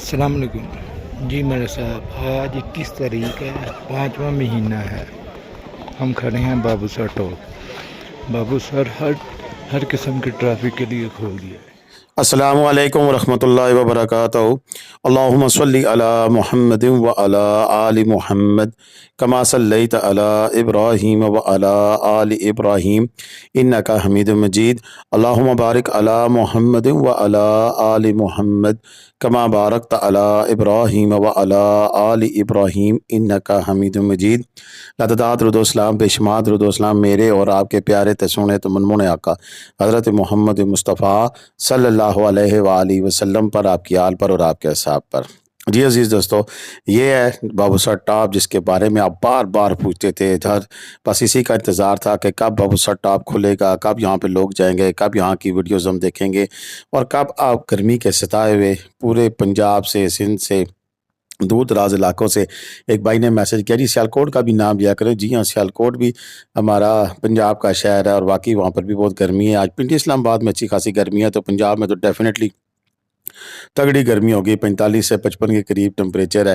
السلام علیکم جی میرے صاحب، آج 21 تاریخ ہے، 5واں مہینہ ہے۔ ہم کھڑے ہیں بابو سر ٹول۔ بابو سر ہر قسم کے ٹریفک کے لیے کھول دیا ہے۔ السلام علیکم ورحمۃ اللہ وبرکاتہ۔ اللہم صلی علی محمد وعلی آل محمد کما صلیت علی ابراہیم وعلی آل ابراہیم انک حمید مجید۔ اللہم بارک علی محمد وعلی آل محمد کما بارکت علی ابراہیم وعلی آل ابراہیم انک حمید مجید۔ لاتعداد درود و اسلام، بے شمار درود و اسلام میرے اور آپ کے پیارے تسونے تو منمونے آقا حضرت محمد مصطفیٰ صلی اللہ علیہ وآلہ وسلم پر، آپ کی آل پر اور آپ کے اصحاب پر۔ جی عزیز دوستو، یہ ہے بابو سر ٹاپ، جس کے بارے میں آپ بار بار پوچھتے تھے۔ بس اسی کا انتظار تھا کہ کب بابو سر ٹاپ کھلے گا، کب یہاں پہ لوگ جائیں گے، کب یہاں کی ویڈیوز ہم دیکھیں گے، اور کب آپ گرمی کے ستائے ہوئے پورے پنجاب سے، سندھ سے، دور دراز علاقوں سے۔ ایک بھائی نے میسج کیا جی سیالکوٹ کا بھی نام لیا کریں۔ جی ہاں، سیالکوٹ بھی ہمارا پنجاب کا شہر ہے، اور واقعی وہاں پر بھی بہت گرمی ہے۔ آج پنڈی اسلام آباد میں اچھی خاصی گرمی ہے، تو پنجاب میں تو ڈیفینیٹلی تگڑی گرمی ہوگی، 45 سے 55 کے قریب ٹمپریچر ہے،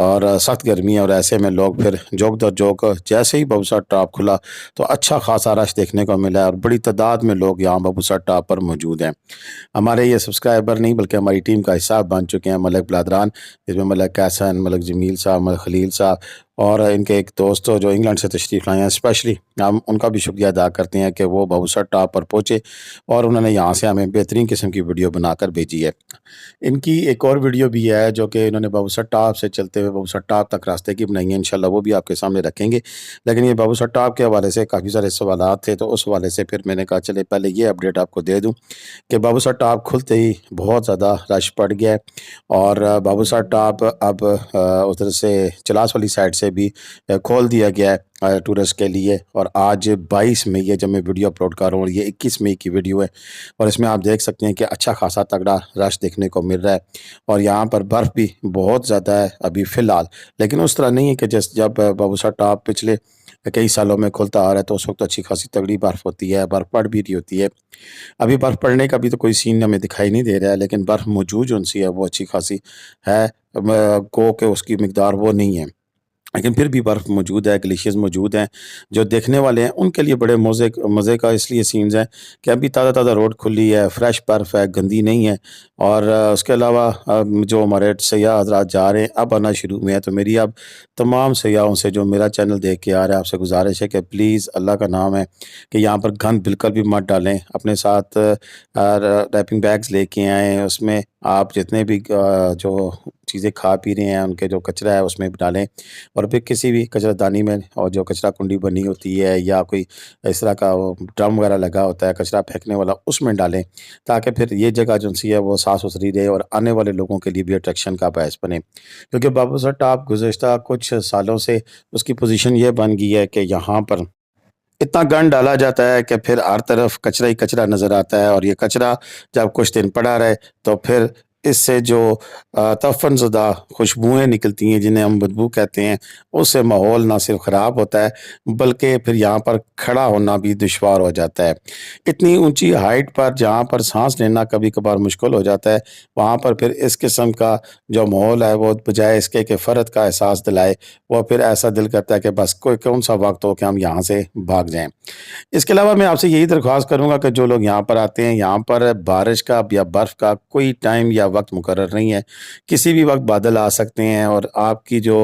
اور سخت گرمی ہے۔ اور ایسے میں لوگ پھر جوک در جوک، جیسے ہی بابو سر ٹاپ کھلا تو اچھا خاصا رش دیکھنے کو ملا ہے، اور بڑی تعداد میں لوگ یہاں بابو سر ٹاپ پر موجود ہیں۔ ہمارے یہ سبسکرائبر نہیں بلکہ ہماری ٹیم کا حصہ بن چکے ہیں ملک بلادران، جس میں ملک کیسن، ملک جمیل صاحب، ملک خلیل صاحب، اور ان کے ایک دوست جو انگلینڈ سے تشریف لائے ہیں۔ اسپیشلی ہم ان کا بھی شکریہ ادا کرتے ہیں کہ وہ بابو سر ٹاپ پر پہنچے، اور انہوں نے یہاں سے ہمیں بہترین قسم کی ویڈیو بنا کر بھیجی ہے۔ ان کی ایک اور ویڈیو بھی ہے جو کہ انہوں نے بابو سر ٹاپ سے چلتے ہوئے بابو سر ٹاپ تک راستے کی بنائی ہے، انشاءاللہ وہ بھی آپ کے سامنے رکھیں گے۔ لیکن یہ بابو سر ٹاپ کے حوالے سے کافی سارے سوالات تھے، تو اس حوالے سے پھر میں نے کہا چلے پہلے یہ اپڈیٹ آپ کو دے دوں کہ بابو سر ٹاپ کھلتے ہی بہت زیادہ رش پڑ گیا ہے، اور بابو سر ٹاپ اب ادھر سے چلاس والی سائڈ سے بھی کھول دیا گیا ہے ٹورسٹ کے لیے۔ اور آج 22 مئی ہے جب میں ویڈیو اپلوڈ کر رہا ہوں، اور یہ 21 مئی کی ویڈیو ہے، اور اس میں آپ دیکھ سکتے ہیں کہ اچھا خاصا تگڑا رش دیکھنے کو مل رہا ہے، اور یہاں پر برف بھی بہت زیادہ ہے ابھی فی الحال۔ لیکن اس طرح نہیں ہے کہ جب بابو سر ٹاپ پچھلے کئی سالوں میں کھلتا آ رہا ہے تو اس وقت اچھی خاصی تگڑی برف ہوتی ہے، برف پڑ بھی رہی ہوتی ہے۔ ابھی برف پڑنے کا بھی تو کوئی سین ہمیں دکھائی نہیں دے رہا ہے، لیکن برف موجود جو سی ہے وہ اچھی خاصی ہے، کو کہ اس کی مقدار وہ نہیں ہے، لیکن پھر بھی برف موجود ہے، گلیشیئرز موجود ہیں۔ جو دیکھنے والے ہیں ان کے لیے بڑے مزے کا اس لیے سینز ہیں کہ ابھی تازہ تازہ روڈ کھلی ہے، فریش برف ہے، گندی نہیں ہے۔ اور اس کے علاوہ جو ہمارے سیاح حضرات جا رہے ہیں اب آنا شروع میں ہے، تو میری اب تمام سیاحوں سے جو میرا چینل دیکھ کے آ رہے ہیں آپ سے گزارش ہے کہ پلیز اللہ کا نام ہے کہ یہاں پر گند بالکل بھی مت ڈالیں، اپنے ساتھ ریپنگ بیگز لے کے آئیں، اس میں آپ جتنے بھی جو چیزیں کھا پی رہے ہیں ان کے جو کچرا ہے اس میں ڈالیں، اور پھر کسی بھی کچرا دانی میں، اور جو کچرا کنڈی بنی ہوتی ہے یا کوئی اس طرح کا وہ ڈرم وغیرہ لگا ہوتا ہے کچرا پھینکنے والا، اس میں ڈالیں، تاکہ پھر یہ جگہ جو سی ہے وہ صاف ستھری رہے، اور آنے والے لوگوں کے لیے بھی اٹریکشن کا باعث بنے۔ کیونکہ بابو سر ٹاپ گزشتہ کچھ سالوں سے اس کی پوزیشن یہ بن گئی ہے کہ یہاں پر اتنا گند ڈالا جاتا ہے کہ پھر ہر طرف کچرا ہی کچرا نظر آتا ہے، اور یہ کچرا جب کچھ دن پڑا رہے تو پھر اس سے جو تعفن زدہ خوشبوئیں نکلتی ہیں جنہیں ہم بدبو کہتے ہیں، اس سے ماحول نہ صرف خراب ہوتا ہے بلکہ پھر یہاں پر کھڑا ہونا بھی دشوار ہو جاتا ہے۔ اتنی اونچی ہائٹ پر جہاں پر سانس لینا کبھی کبھار مشکل ہو جاتا ہے، وہاں پر پھر اس قسم کا جو ماحول ہے وہ بجائے اس کے کہ فرد کا احساس دلائے، وہ پھر ایسا دل کرتا ہے کہ بس کوئی کون سا وقت ہو کہ ہم یہاں سے بھاگ جائیں۔ اس کے علاوہ میں آپ سے یہی درخواست کروں گا کہ جو لوگ یہاں پر آتے ہیں، یہاں پر بارش کا یا برف کا کوئی ٹائم یا وقت مقرر نہیں ہے، کسی بھی وقت بادل آ سکتے ہیں، اور آپ کی جو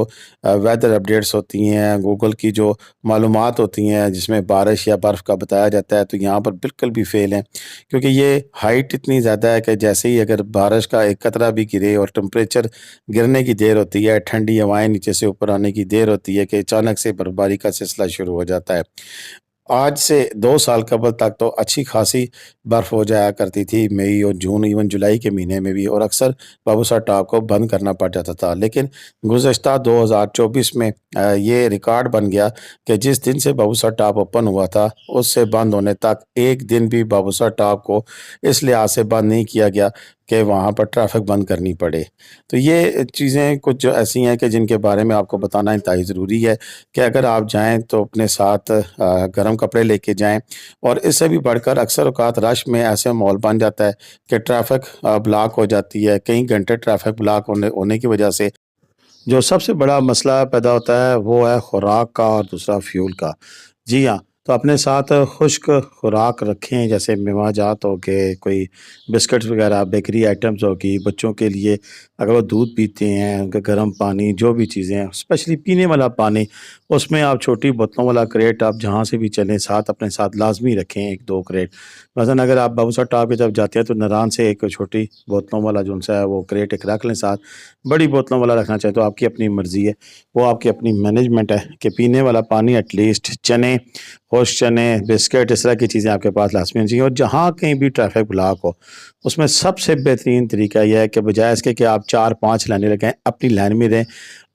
ویدر اپڈیٹس ہوتی ہیں، گوگل کی جو معلومات ہوتی ہیں جس میں بارش یا برف کا بتایا جاتا ہے، تو یہاں پر بالکل بھی فیل ہیں، کیونکہ یہ ہائٹ اتنی زیادہ ہے کہ جیسے ہی اگر بارش کا ایک قطرہ بھی گرے اور ٹمپریچر گرنے کی دیر ہوتی ہے، ٹھنڈی ہوائیں نیچے سے اوپر آنے کی دیر ہوتی ہے کہ اچانک سے برف باری کا سلسلہ شروع ہو جاتا ہے۔ آج سے 2 سال قبل تک تو اچھی خاصی برف ہو جایا کرتی تھی، مئی اور جون ایون جولائی کے مہینے میں بھی، اور اکثر بابو سر ٹاپ کو بند کرنا پڑ جاتا تھا۔ لیکن گزشتہ 2024 میں یہ ریکارڈ بن گیا کہ جس دن سے بابو سر ٹاپ اوپن ہوا تھا اس سے بند ہونے تک ایک دن بھی بابو سر ٹاپ کو اس لحاظ سے بند نہیں کیا گیا کہ وہاں پر ٹریفک بند کرنی پڑے۔ تو یہ چیزیں کچھ جو ایسی ہیں کہ جن کے بارے میں آپ کو بتانا انتہائی ضروری ہے کہ اگر آپ جائیں تو اپنے ساتھ گرم کپڑے لے کے جائیں، اور اس سے بھی بڑھ کر اکثر اوقات رش میں ایسے ماحول بن جاتا ہے کہ ٹریفک بلاک ہو جاتی ہے، کئی گھنٹے ٹریفک بلاک ہونے کی وجہ سے جو سب سے بڑا مسئلہ پیدا ہوتا ہے وہ ہے خوراک کا اور دوسرا فیول کا۔ جی ہاں، تو اپنے ساتھ خشک خوراک رکھیں، جیسے میوہ جات ہو گئے، کوئی بسکٹس وغیرہ، بیکری آئٹمز ہوگی، بچوں کے لیے اگر وہ دودھ پیتے ہیں ان کا گرم پانی، جو بھی چیزیں ہیں اسپیشلی پینے والا پانی، اس میں آپ چھوٹی بوتلوں والا کریٹ آپ جہاں سے بھی چلیں ساتھ اپنے ساتھ لازمی رکھیں، 1-2 کریٹ۔ مثلاً اگر آپ بابو سر ٹاپ پہ جب جاتے ہیں تو نران سے ایک چھوٹی بوتلوں والا جو ہے وہ کریٹ ایک رکھ لیں ساتھ۔ بڑی بوتلوں والا رکھنا چاہے تو آپ کی اپنی مرضی ہے، وہ آپ کی اپنی مینجمنٹ ہے کہ پینے والا پانی ایٹ لیسٹ چنے، خشک چنے، بسکٹ، اس طرح کی چیزیں آپ کے پاس لازمی ہونی چاہیے۔ اور جہاں کہیں بھی ٹریفک بلاک ہو اس میں سب سے بہترین طریقہ یہ ہے کہ بجائے اس کے کہ آپ 4-5 لائنیں لگائیں، اپنی لائن میں رہیں۔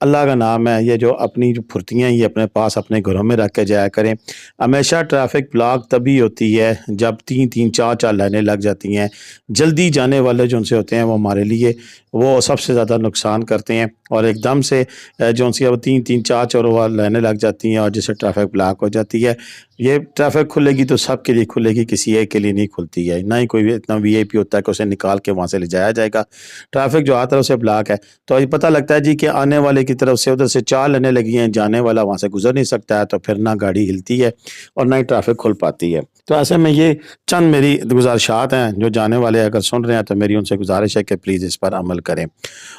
اللہ کا نام ہے، یہ جو اپنی جو پھرتیاں یہ اپنے پاس اپنے گھروں میں رکھ کے جایا کریں۔ ہمیشہ ٹریفک بلاک تبھی ہوتی ہے جب 3-3 4-4 لائنیں لگ جاتی ہیں۔ جلدی جانے والے جو ان سے ہوتے ہیں وہ ہمارے لیے وہ سب سے زیادہ نقصان کرتے ہیں، اور ایک دم سے جو ان سے 3-3 4-4 لائنیں لگ جاتی ہیں اور جس سے ٹریفک بلاک ہو جاتی ہے۔ یہ ٹریفک کھلے گی تو سب کے لیے کھلے گی، کسی ایک کے لیے نہیں کھلتی ہے، نہ ہی کوئی اتنا وی آئی پی ہوتا ہے کہ اسے نکال کے وہاں سے لے جایا جائے گا۔ ٹریفک جو ہر طرف سے بلاک ہے تو یہ پتہ لگتا ہے جی کہ آنے والے کی طرف سے ادھر سے 4 لائنیں لگی ہیں، جانے والا وہاں سے گزر نہیں سکتا ہے، تو پھر نہ گاڑی ہلتی ہے اور نہ ہی ٹریفک کھل پاتی ہے۔ تو ایسے میں یہ چند میری گزارشات ہیں، جو جانے والے اگر سن رہے ہیں تو میری ان سے گزارش ہے کہ پلیز اس پر عمل کریں۔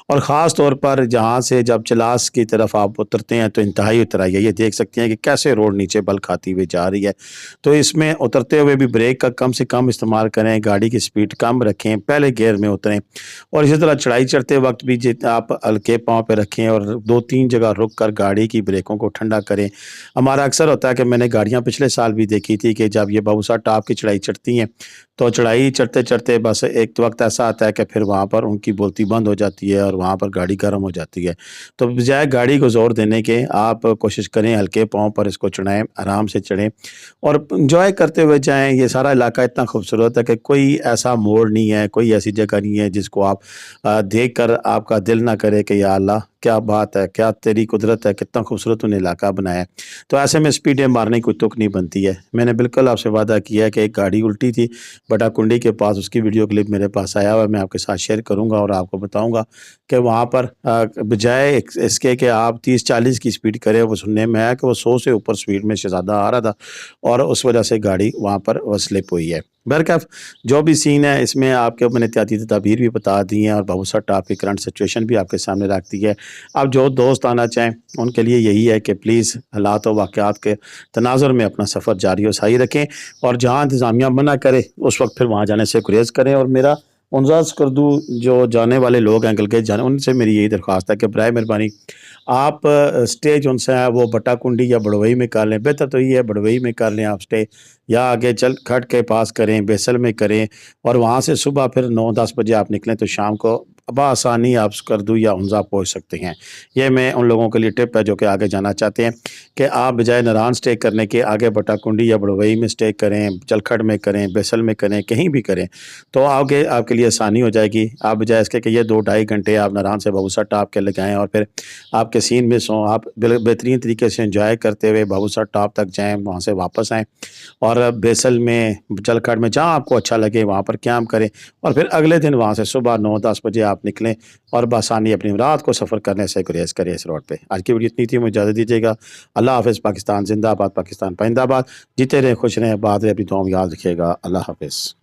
اور خاص طور پر جہاں سے جب چلاس کی طرف آپ اترتے ہیں تو انتہائی اترائیے، یہ دیکھ سکتے ہیں کہ کیسے روڈ نیچے بل کھاتی ہوئی جا رہی ہے، تو اس میں اترتے ہوئے بھی بریک کا کم سے کم استعمال کریں، گاڑی کی سپیڈ کم رکھیں، پہلے گیئر میں اتریں، اور اسی طرح چڑھائی چڑھتے وقت بھی آپ ہلکے پاؤں پہ رکھیں اور 2-3 جگہ رک کر گاڑی کی بریکوں کو ٹھنڈا کریں۔ ہمارا اکثر ہوتا ہے کہ میں نے گاڑیاں پچھلے سال بھی دیکھی تھی کہ جب یہ بابوسا ٹاپ کی چڑھائی چڑھتی ہیں تو چڑھائی چڑھتے چڑھتے بس ایک وقت ایسا آتا ہے کہ پھر وہاں پر ان کی بولتی بند ہو جاتی ہے اور وہاں پر گاڑی گرم ہو جاتی ہے۔ تو بجائے گاڑی کو زور دینے کے آپ کوشش کریں ہلکے پاؤں پر اس کو چڑھائیں، آرام سے چڑھیں اور انجوائے کرتے ہوئے جائیں۔ یہ سارا علاقہ اتنا خوبصورت ہے کہ کوئی ایسا موڑ نہیں ہے، کوئی ایسی جگہ نہیں ہے جس کو آپ دیکھ کر آپ کا دل نہ کرے کہ یا اللہ کیا بات ہے، کیا تیری قدرت ہے، کتنا خوبصورت انہیں علاقہ بنایا ہے۔ تو ایسے میں سپیڈیں مارنے کی کوئی تک نہیں بنتی ہے۔ میں نے بالکل آپ سے وعدہ کیا ہے کہ ایک گاڑی الٹی تھی بٹا کنڈی کے پاس، اس کی ویڈیو کلپ میرے پاس آیا ہوا ہے، میں آپ کے ساتھ شیئر کروں گا اور آپ کو بتاؤں گا کہ وہاں پر بجائے اس کے کہ آپ 30-40 کی سپیڈ کریں، وہ سننے میں آیا کہ وہ 100 سے اوپر سپیڈ میں شہزادہ آ رہا تھا اور اس وجہ سے گاڑی وہاں پر سلپ ہوئی ہے۔ بہرکیف جو بھی سین ہے اس میں آپ کے میں نے احتیاطی تدابیر بھی بتا دی ہیں اور بابوسا ٹاپ کی کرنٹ سچویشن بھی آپ کے سامنے رکھ دی ہے۔ اب جو دوست آنا چاہیں ان کے لیے یہی ہے کہ پلیز حالات و واقعات کے تناظر میں اپنا سفر جاری و ساری رکھیں، اور جہاں انتظامیہ منع کرے اس وقت پھر وہاں جانے سے گریز کریں۔ اور میرا انزاز کردو جو جانے والے لوگ ہیں گلگت جانے، ان سے میری یہی درخواست ہے کہ برائے مہربانی آپ سٹے جو ان سے ہے وہ بٹا کنڈی یا بڑوئی میں کر لیں، بہتر تو یہ ہے بڑوئی میں کر لیں آپ سٹے، یا آگے چل کھٹ کے پاس کریں، بیسل میں کریں، اور وہاں سے صبح پھر 9-10 بجے آپ نکلیں تو شام کو بآسانی آپ کردو یا ہنزا پہنچ سکتے ہیں۔ یہ میں ان لوگوں کے لیے ٹپ ہے جو کہ آگے جانا چاہتے ہیں کہ آپ بجائے نران سٹے کرنے کے آگے بٹا کنڈی یا بڑوئی میں سٹے کریں، چلکھٹ میں کریں، بیسل میں کریں، کہیں بھی کریں، تو آگے آپ کے لیے آسانی ہو جائے گی۔ آپ بجائے اس کے کہ یہ 2-2.5 گھنٹے آپ نران سے بابوسا ٹاپ کے لگائیں اور پھر آپ کے سین میں سوں، آپ بہترین طریقے سے انجوائے کرتے ہوئے بابوسا ٹاپ تک جائیں، وہاں سے واپس آئیں اور بیسل میں چلکھٹ میں جہاں آپ کو اچھا لگے وہاں پر قیام کریں، اور پھر اگلے دن وہاں سے صبح 9-10 بجے آپ نکلیں اور بآسانی اپنی رات کو سفر کرنے سے گریز کریں اس روڈ پہ۔ آج کی ویڈیو اتنی تھی، مجھے اجازت دیجیے گا۔ اللہ حافظ۔ پاکستان زندہ باد، پاکستان پائندہ باد، جیتے رہیں، خوش رہیں، آباد رہیں، اپنی دعاؤں میں یاد رکھیے گا۔ اللہ حافظ۔